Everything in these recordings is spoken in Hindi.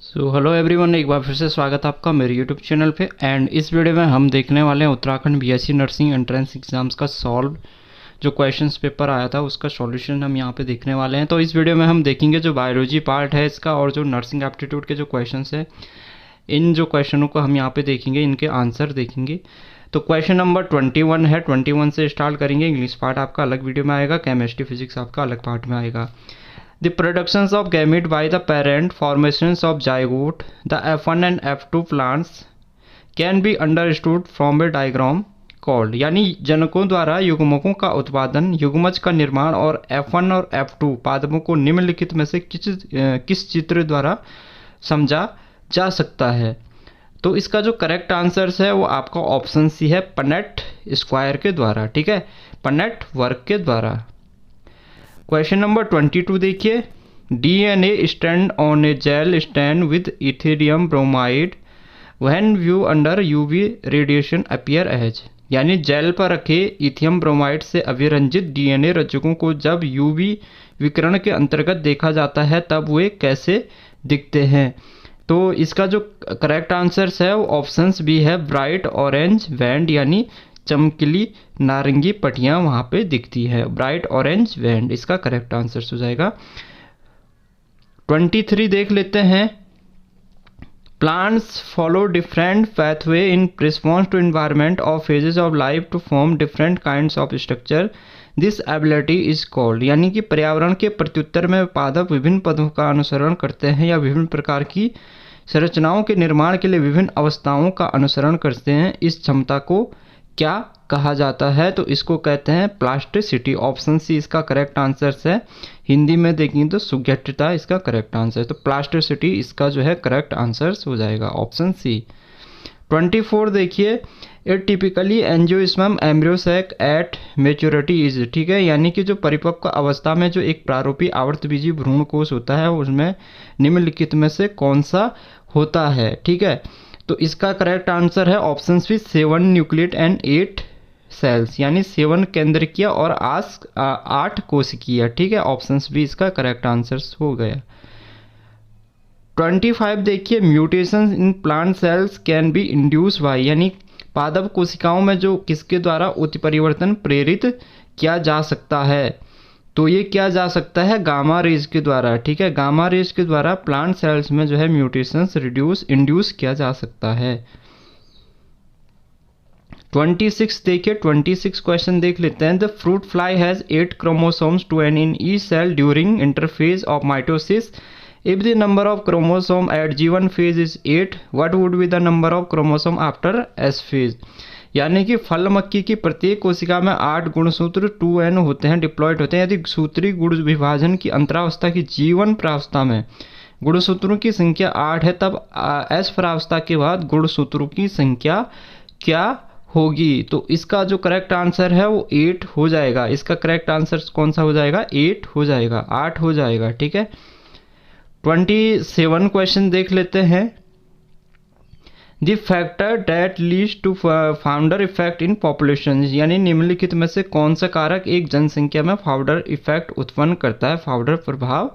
हेलो एवरीवन, एक बार फिर से स्वागत है आपका मेरे यूट्यूब चैनल पे। एंड इस वीडियो में हम देखने वाले हैं Uttarakhand BSc nursing entrance exams का सॉल्व जो क्वेश्चंस पेपर आया था उसका सॉल्यूशन हम यहाँ पे देखने वाले हैं। तो इस वीडियो में हम देखेंगे जो बायोलॉजी पार्ट है इसका और जो नर्सिंग एप्टीट्यूड के जो क्वेश्चंस हैं, इन जो क्वेश्चनों को हम यहाँ पे देखेंगे, इनके आंसर देखेंगे। तो क्वेश्चन नंबर 21 है, 21 से स्टार्ट करेंगे। इंग्लिश पार्ट आपका अलग वीडियो में आएगा, केमिस्ट्री फिजिक्स आपका अलग पार्ट में आएगा। The productions of gamete by the parent, formations of zygote, the F1 and F2 plants can be understood from a diagram called, यानी जनकों द्वारा युग्मकों का उत्पादन, युग्मज का निर्माण और F1 और F2 पादपों को निम्नलिखित में से किस चित्र द्वारा समझा जा सकता है। तो इसका जो करेक्ट आंसर है वो आपका ऑप्शन सी है, पनेट स्क्वायर के द्वारा। ठीक है, पनेट वर्क के द्वारा। क्वेश्चन नंबर 22 देखिए, DNA stand on a gel stand with ethereum bromide when view under UV radiation appear as, यानी जेल पर रखे इथियम ब्रोमाइड से अभिरंजित डीएनए रज्जुकों को जब यूवी विकिरण के अंतर्गत देखा जाता है तब वे कैसे दिखते हैं। तो इसका जो करेक्ट आंसर है वो ऑप्शंस भी है, ब्राइट ऑरेंज बैंड, यानी चमकीली नारंगी पट्टियाँ वहाँ पे दिखती है, ब्राइट ऑरेंज बैंड इसका करेक्ट आंसर हो जाएगा। 23 देख लेते हैं, plants follow different pathway in response to environment और phases of life to form different kinds of structure, this ability is called, यानी कि पर्यावरण के प्रत्युत्तर में पादप विभिन्न पदों का अनुसरण करते हैं या विभिन्न प्रकार की संरचनाओं के निर्माण के लिए विभिन्न अवस्थाओं का अनुसरण करते हैं। इस क्षमता को क्या कहा जाता है? तो इसको कहते हैं प्लास्टिसिटी। ऑप्शन सी इसका करेक्ट आंसर है। हिंदी में देखेंगे तो सुगठिता इसका करेक्ट आंसर है। तो प्लास्टिसिटी इसका जो है करेक्ट आंसर हो जाएगा, ऑप्शन सी। 24 देखिए, a typically angiosperm embryo sac at maturity is, ठीक है, यानी कि जो परिपक्व अवस्था में जो एक प्रारूपी आवर्तबीजी भ्रूण कोश होता है उसमें निम्नलिखित में से कौन सा होता है। ठीक है, तो इसका करेक्ट आंसर है option B, 7 nucleate and 8 cells, यानी 7 केंद्रकीय और 8 कोशिकीय। ठीक है, ऑप्शन बी इसका करेक्ट आंसर हो गया। 25 देखिए, mutation in plant cells can be induce by, यानी पादप कोशिकाओं में जो किसके द्वारा उत्परिवर्तन प्रेरित किया जा सकता है। तो ये किया जा सकता है गामा रेज के द्वारा। ठीक है, गामा रेज के द्वारा प्लांट सेल्स में जो है म्यूटेशंस इंड्यूस किया जा सकता है। 26 देखिए, 26 क्वेश्चन देख लेते हैं। The fruit fly has 8 chromosomes two N in each cell during interphase of mitosis. If the number of chromosome at G1 phase is 8, what would be the number of chromosome after S phase, यानी कि फल मक्खी की प्रत्येक कोशिका में 8 गुणसूत्र 2n होते हैं, डिप्लॉयड होते हैं। यदि सूत्री गुण विभाजन की अंतरावस्था की G1 प्रावस्था में गुणसूत्रों की संख्या 8 है, तब S प्रावस्था के बाद गुणसूत्रों की संख्या क्या होगी। तो इसका जो करेक्ट आंसर है वो 8 हो जाएगा। इसका करेक्ट आंसर कौन सा हो जाएगा? 8 हो जाएगा, 8 हो जाएगा। ठीक है, 27 क्वेश्चन देख लेते हैं। The factor that leads to founder effect in population, यानी निम्नलिखित में से कौन सा कारक एक जनसंख्या में फाउंडर इफेक्ट उत्पन्न करता है, फाउंडर प्रभाव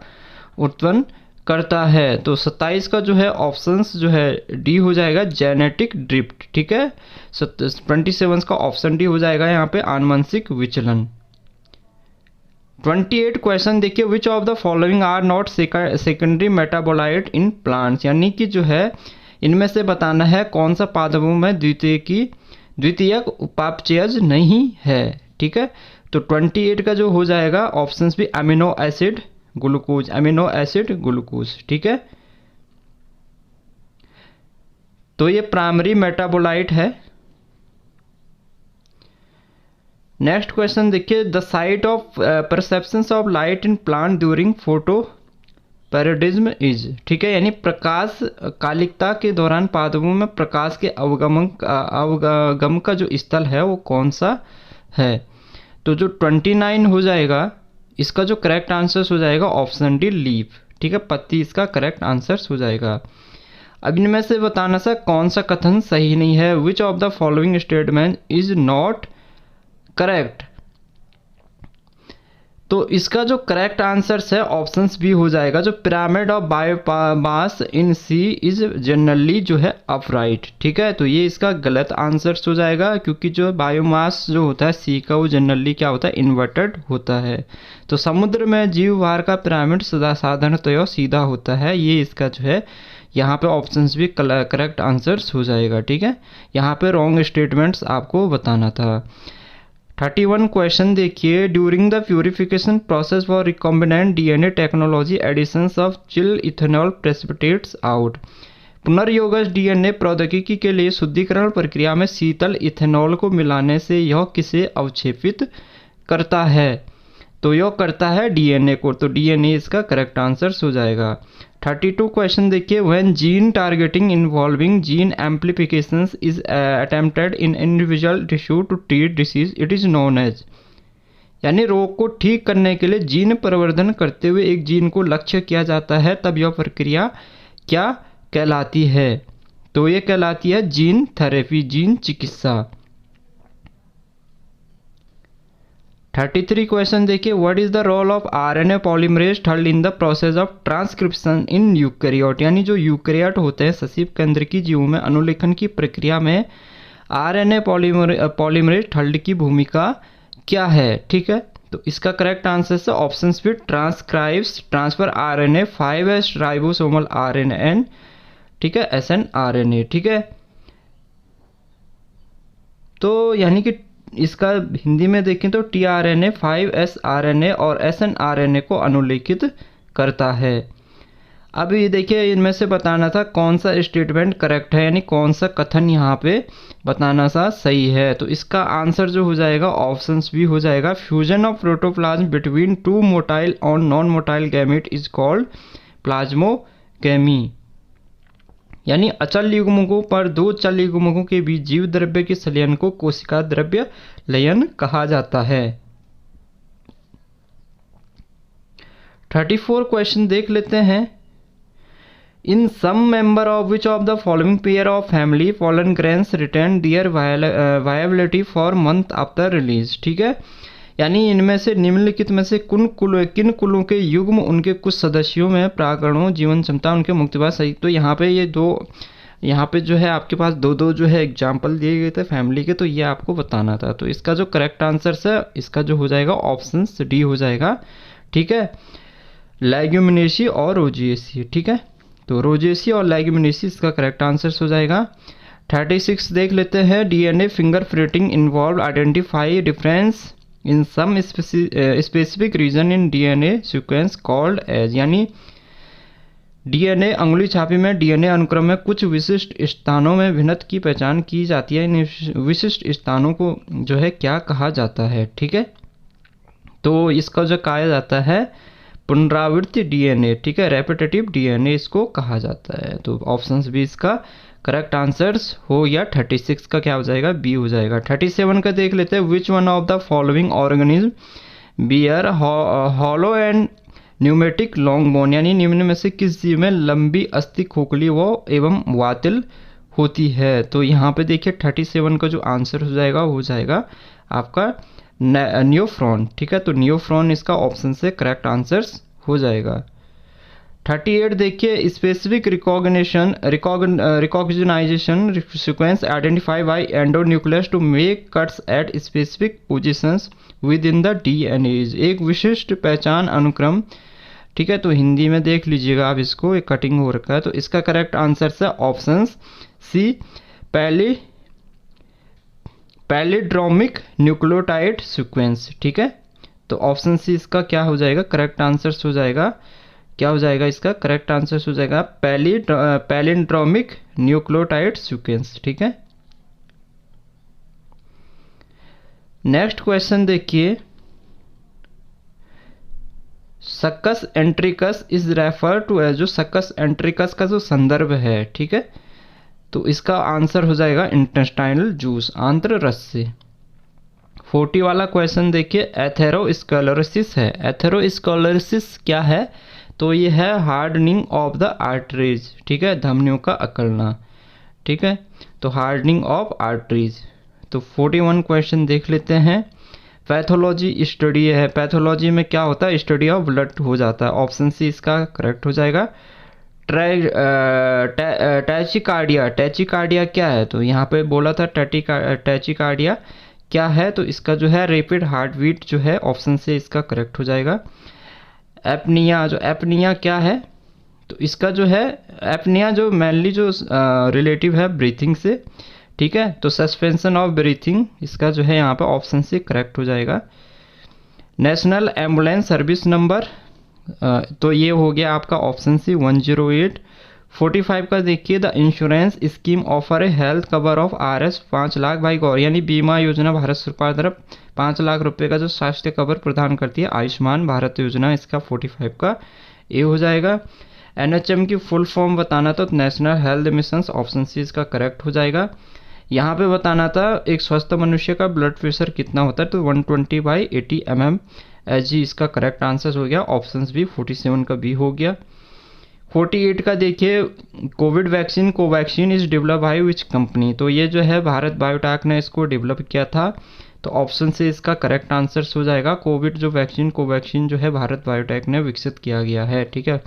उत्पन्न करता है। तो 27 का जो है ऑप्शंस जो है डी हो जाएगा, जेनेटिक ड्रिफ्ट। ठीक है, 27 का ऑप्शन डी हो जाएगा यहाँ पे, आनुवंशिक विचलन। 28 क्वेश्चन देखिए, which of the following are not secondary metabolite in plants, यानी कि जो है इनमें से बताना है कौन सा पादपों में द्वितीयक उपापचयज नहीं है। ठीक है, तो 28 का जो हो जाएगा ऑप्शंस भी amino acid glucose, amino acid glucose. ठीक है, तो ये प्राइमरी मेटाबोलाइट है। नेक्स्ट क्वेश्चन देखिए, the site of perceptions of light in plant during photo paradigm is, ठीक है, यानी प्रकाश कालिकता के दौरान पादपों में प्रकाश के अवगम का जो स्थल है वो कौन सा है। तो जो 29 हो जाएगा, इसका जो करेक्ट आंसर हो जाएगा ऑप्शन डी, लीफ। ठीक है, पत्ती इसका करेक्ट आंसर हो जाएगा। अब इनमें से बताना सा कौन सा कथन सही नहीं है। Which of the following statement is not correct. तो इसका जो करेक्ट आंसर्स है ऑप्शंस बी हो जाएगा, जो pyramid of biomass in sea is generally जो है अपराइट। ठीक है, तो ये इसका गलत आंसर्स हो जाएगा, क्योंकि जो बायोमास जो होता है सी का वो जनरली क्या होता है, इन्वर्टेड होता है। तो समुद्र में जीव भार का पिरामिड साधारणतः सीधा होता है। ये इसका जो है यहाँ पे ऑप्शंस भी करेक्ट आंसर्स हो जाएगा। ठीक है, यहाँ पे रॉन्ग स्टेटमेंट्स आपको बताना था। 31 क्वेश्चन देखिए, during the purification process for recombinant DNA technology additions of chill ethanol precipitates out. पुनर्योगज डीएनए प्रौद्योगिकी के लिए शुद्धिकरण प्रक्रिया में शीतल इथेनॉल को मिलाने से यह किसे अवक्षेपित करता है? तो यह करता है डीएनए को, तो डीएनए इसका करेक्ट आंसर हो जाएगा। 32 क्वेश्चन देखिए, when gene targeting involving gene amplifications is attempted in individual tissue to treat disease it is known as. यानी रोग को ठीक करने के लिए जीन परिवर्धन करते हुए एक जीन को लक्ष्य किया जाता है, तब यह प्रक्रिया क्या कहलाती है? तो ये कहलाती है जीन थेरेपी, जीन चिकित्सा। 33 क्वेश्चन देखिए, what is the role of RNA polymerase third in the process of transcription in eukaryote. यानी जो यूकैरियोट होते हैं सजीव केंद्रकी जीवों में अनुलेखन की प्रक्रिया में आरएनए पॉलीमरेज थर्ड की भूमिका क्या है? ठीक है, तो इसका करेक्ट आंसर है option B, transcribes transfer RNA 5s ribosomal RNA, ठीक है, SNRNA। ठीक है, तो यानी कि इसका हिंदी में देखें तो tRNA 5s RNA और SNRNA को अनुलेखित करता है। अब ये देखिए, इनमें से बताना था कौन सा स्टेटमेंट करेक्ट है, यानी कौन सा कथन यहाँ पे बताना सा सही है। तो इसका आंसर जो हो जाएगा ऑप्शंस भी हो जाएगा, fusion of protoplasm between two motile और non motile gamete is called plasmogamy. यानी अचल युग्मकों पर दो चल युग्मकों के बीच जीव द्रव्य के संलयन को कोशिका द्रव्य लयन कहा जाता है। 34 क्वेश्चन देख लेते हैं, in some member of which of the following pair of family pollen grains retain their viability for month after release. ठीक है, यानी इनमें से निम्नलिखित में से किन कुलों के युग्म उनके कुछ सदस्यों में प्राकरणों जीवन क्षमता उनके मुक्तिवाद सही। तो यहाँ पे ये दो, यहाँ पे जो है आपके पास दो जो है एग्जाम्पल दिए गए थे फैमिली के, तो ये आपको बताना था। तो इसका जो करेक्ट आंसर है इसका जो हो जाएगा ऑप्शन डी हो जाएगा। ठीक है, लेग्यूमिनेसी और रोजिएसी। ठीक है, तो रोजिएसी और लेग्यूमिनेसी इसका करेक्ट आंसर हो जाएगा। 36 देख लेते हैं, DNA fingerprinting involve identify difference in some specific region in DNA sequence called as. यानी डीएनए अंगुली छापी में डीएनए अनुक्रम में कुछ विशिष्ट स्थानों में भिन्नता की पहचान की जाती है। इन विशिष्ट स्थानों को जो है क्या कहा जाता है? ठीक है, तो इसका जो कहा जाता है पुनरावृत्ति डीएनए। ठीक है, रेपिटेटिव डीएनए इसको कहा जाता है। तो ऑप्शंस भी इसका करेक्ट आंसर्स हो या 36 का क्या हो जाएगा, बी हो जाएगा। 37 का देख लेते हैं, which one of the following organism bear hollow and pneumatic long bone. यानी निम्न में से किस जीव में लंबी अस्थि खोखली वो एवं वातिल होती है? तो यहाँ पे देखिए 37 का जो आंसर हो जाएगा आपका नियोफ्रॉन। ठीक है, तो नियोफ्रॉन इसका ऑप्शन से करेक्ट आंसर्स हो जाएगा। 38 देखिए, specific recognisation sequence identify by endonuclease to make cuts at specific positions within the DNA. एक विशिष्ट पहचान अनुक्रम। ठीक है, तो हिंदी में देख लीजिएगा आप इसको, एक कटिंग हो रखा है। तो इसका करेक्ट आंसर है ऑप्शन सी, पैलिड्रोमिक न्यूक्लियोटाइड सीक्वेंस। ठीक है, तो ऑप्शन सी इसका क्या हो जाएगा, करेक्ट आंसर हो जाएगा। क्या हो जाएगा इसका करेक्ट आंसर हो जाएगा पैलिड्रोमिक न्यूक्लियोटाइड सीक्वेंस। ठीक है, नेक्स्ट क्वेश्चन देखिए, succus entericus is refer to as. जो सक्कस एंट्रिकस का जो संदर्भ है, ठीक है, तो इसका आंसर हो जाएगा इंटेस्टाइनल जूस, आंत्र रस से। 40 वाला क्वेश्चन देखिए, एथेरोस्क्लेरोसिस है। एथेरोस्क्लेरोसिस क्या है? तो ये है हार्डनिंग ऑफ द आर्टरीज। ठीक है, धमनियों का अकड़ना। ठीक है, तो हार्डनिंग ऑफ आर्टरीज। तो 41 क्वेश्चन देख लेते हैं, पैथोलॉजी स्टडी है, पैथोलॉजी में क्या होता है, स्टडी ऑफ ब्लड हो जाता है। ऑप्शन सी इसका करेक्ट हो जाएगा। टैचिकार्डिया, टैचिकार्डिया क्या है, तो यहाँ पे बोला था टैचिकार्डिया क्या है, तो इसका जो है रैपिड हार्ट बीट जो है, ऑप्शन से इसका करेक्ट हो जाएगा। एपनिया, जो एपनिया क्या है, तो इसका जो है एपनिया जो मेनली जो रिलेटिव है ब्रीथिंग से, ठीक है, तो सस्पेंशन ऑफ ब्रीथिंग इसका जो है यहाँ पे ऑप्शन से करेक्ट हो जाएगा। नेशनल एम्बुलेंस सर्विस नंबर, तो ये हो गया आपका ऑप्शन सी 108। 45 का देखिए, the insurance scheme offer a health cover of RS 5 lakh by गौर, यानी बीमा योजना भारत सरकार द्वारा 5 लाख रुपए का जो स्वास्थ्य कवर प्रदान करती है, आयुष्मान भारत योजना, इसका 45 का ए हो जाएगा। NHM की फुल फॉर्म बताना था, तो National Health Mission, option C इसका करेक्ट हो जाएगा। यहाँ पे बताना था एक स्वस्थ मनुष्य का ब्लड प्रेशर कितना होता है, तो 120/80 mmHg, इसका करेक्ट आंसर हो गया ऑप्शन बी। 47 का बी हो गया। 48 का देखिए, Covid vaccine Covaxin is develop by which company, तो ये जो है भारत बायोटेक ने इसको डेवलप किया था, तो ऑप्शन से इसका करेक्ट आंसर हो जाएगा। कोविड जो वैक्सीन कोवैक्सीन जो है भारत बायोटेक ने विकसित किया गया है, ठीक है,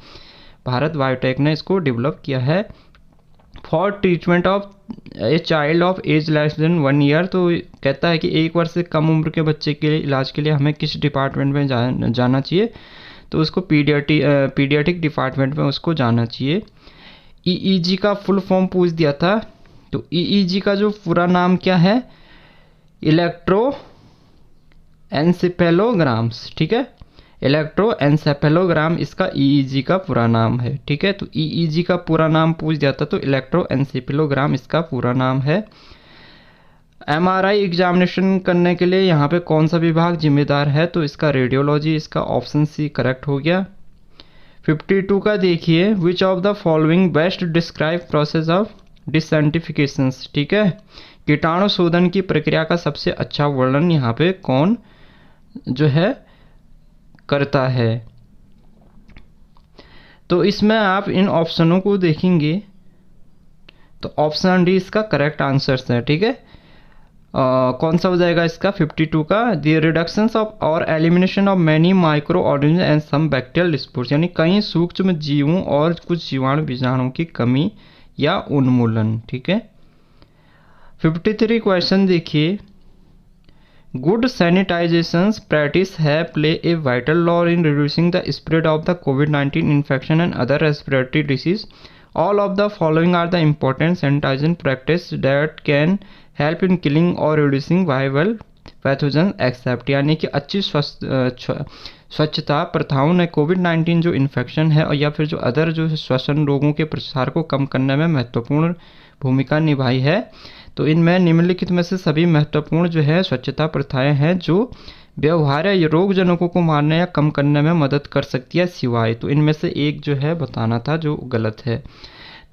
भारत बायोटेक ने इसको डेवलप किया है। For treatment of a child of age less than 1 year, तो कहता है कि 1 वर्ष से कम उम्र के बच्चे के इलाज के लिए हमें किस डिपार्टमेंट में जाना चाहिए, तो उसको पीडियाट्रिक डिपार्टमेंट में उसको जाना चाहिए। EEG का फुल फॉर्म पूछ दिया था, तो EEG का जो पूरा नाम क्या है, इलेक्ट्रो एनसेफेलोग्राम्स, ठीक है, इलेक्ट्रो एनसेफेलोग्राम इसका EEG का पूरा नाम है, ठीक है, तो EEG का पूरा नाम पूछ दिया था, तो इलेक्ट्रो एनसेफेलोग्राम इसका पूरा नाम है। MRI एग्जामिनेशन करने के लिए यहाँ पे कौन सा विभाग जिम्मेदार है, तो इसका रेडियोलॉजी, इसका ऑप्शन सी करेक्ट हो गया। 52 का देखिए, which of the following best describe process of disinfection, ठीक है, कीटाणु शोधन की प्रक्रिया का सबसे अच्छा वर्णन यहाँ पे कौन जो है करता है, तो इसमें आप इन ऑप्शनों को देखेंगे, तो ऑप्शन डी इसका करेक्ट आंसर है, ठीक है। कौन सा हो जाएगा इसका 52 का, द रिडक्शंस ऑफ और elimination of many micro organism and some bacterial spores, यानी कई सूक्ष्म जीवों और कुछ जीवाणु बीजाणुओं की कमी या उन्मूलन, ठीक है। 53 क्वेश्चन देखिए, गुड सैनिटाइजेशन प्रैक्टिस है play a vital role in reducing the spread of the COVID-19 infection and other respiratory disease, all of the following are the important sanitization practice that can help in killing और रिड्यूसिंग वायरल पैथोजन एक्सेप्ट, यानी कि अच्छी स्वच्छता प्रथाओं ने COVID-19 जो इन्फेक्शन है और या फिर जो अदर जो श्वसन रोगों के प्रसार को कम करने में महत्वपूर्ण भूमिका निभाई है, तो इनमें निम्नलिखित में से सभी महत्वपूर्ण जो है स्वच्छता प्रथाएं हैं जो व्यवहार्य रोग जनकों को मारने या कम करने में मदद कर सकती है सिवाय, तो इनमें से एक जो है बताना था जो गलत है,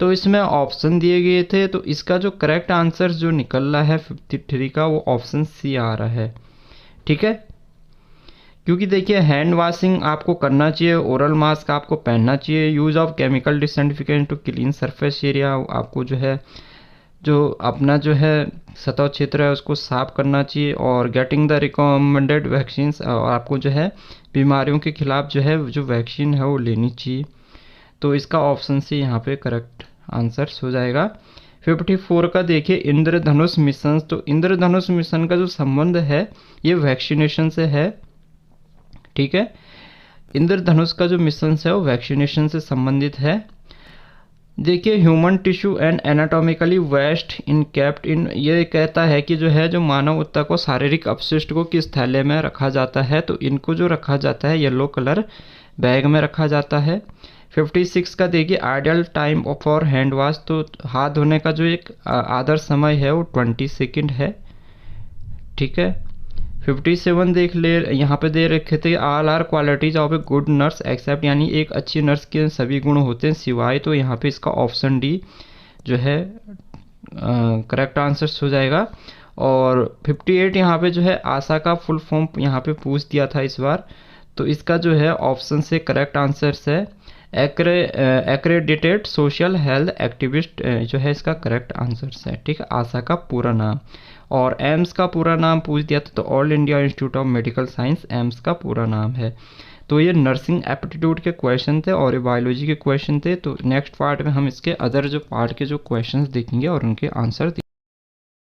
तो इसमें ऑप्शन दिए गए थे, तो इसका जो करेक्ट आंसर जो निकल रहा है 53 का, वो ऑप्शन सी आ रहा है, ठीक है, क्योंकि देखिए हैंड वॉशिंग आपको करना चाहिए, ओरल मास्क आपको पहनना चाहिए, use of chemical disinfectant to clean surface area, आपको जो है जो अपना जो है सतह क्षेत्र है उसको साफ करना चाहिए, और गेटिंग द रिकमेंडेड वैक्सीन, और आपको जो है बीमारियों के खिलाफ जो है जो वैक्सीन है वो लेनी चाहिए, तो इसका ऑप्शन सी यहाँ पे करेक्ट आंसर हो जाएगा। 54 का देखिए, इंद्रधनुष मिशन, तो इंद्रधनुष मिशन का जो संबंध है ये वैक्सीनेशन से है, ठीक है, इंद्रधनुष का जो मिशन है वो वैक्सीनेशन से संबंधित है। देखिए, human tissue and anatomically waste in kept in, ये कहता है कि जो है जो मानव ऊतक को शारीरिक अपशिष्ट को किस थैले में रखा जाता है, तो इनको जो रखा जाता है येलो कलर बैग में रखा जाता है। 56 का देखिए, ideal time for hand wash, तो हाथ धोने का जो एक आदर्श समय है वो 20 सेकेंड है, ठीक है। 57 देख ले, यहाँ पे दे रखे थे all are qualities of a good nurse except, यानी एक अच्छी नर्स के सभी गुण होते हैं सिवाय, तो यहाँ पे इसका ऑप्शन डी जो है करेक्ट आंसर हो जाएगा। और 58 यहाँ पे जो है आशा का फुल फॉर्म यहाँ पे पूछ दिया था इस बार, तो इसका जो है ऑप्शन से करेक्ट आंसर है एक्रेडिटेड सोशल हेल्थ एक्टिविस्ट जो है इसका करेक्ट आंसर है, ठीक है, आशा का पूरा नाम। और एम्स का पूरा नाम पूछ दिया था तो all India institute of medical science AIIMS का पूरा नाम है। तो ये नर्सिंग एप्टीट्यूड के क्वेश्चन थे और ये बायोलॉजी के क्वेश्चन थे। तो नेक्स्ट पार्ट में हम इसके अदर जो पार्ट के जो क्वेश्चंस देखेंगे और उनके आंसर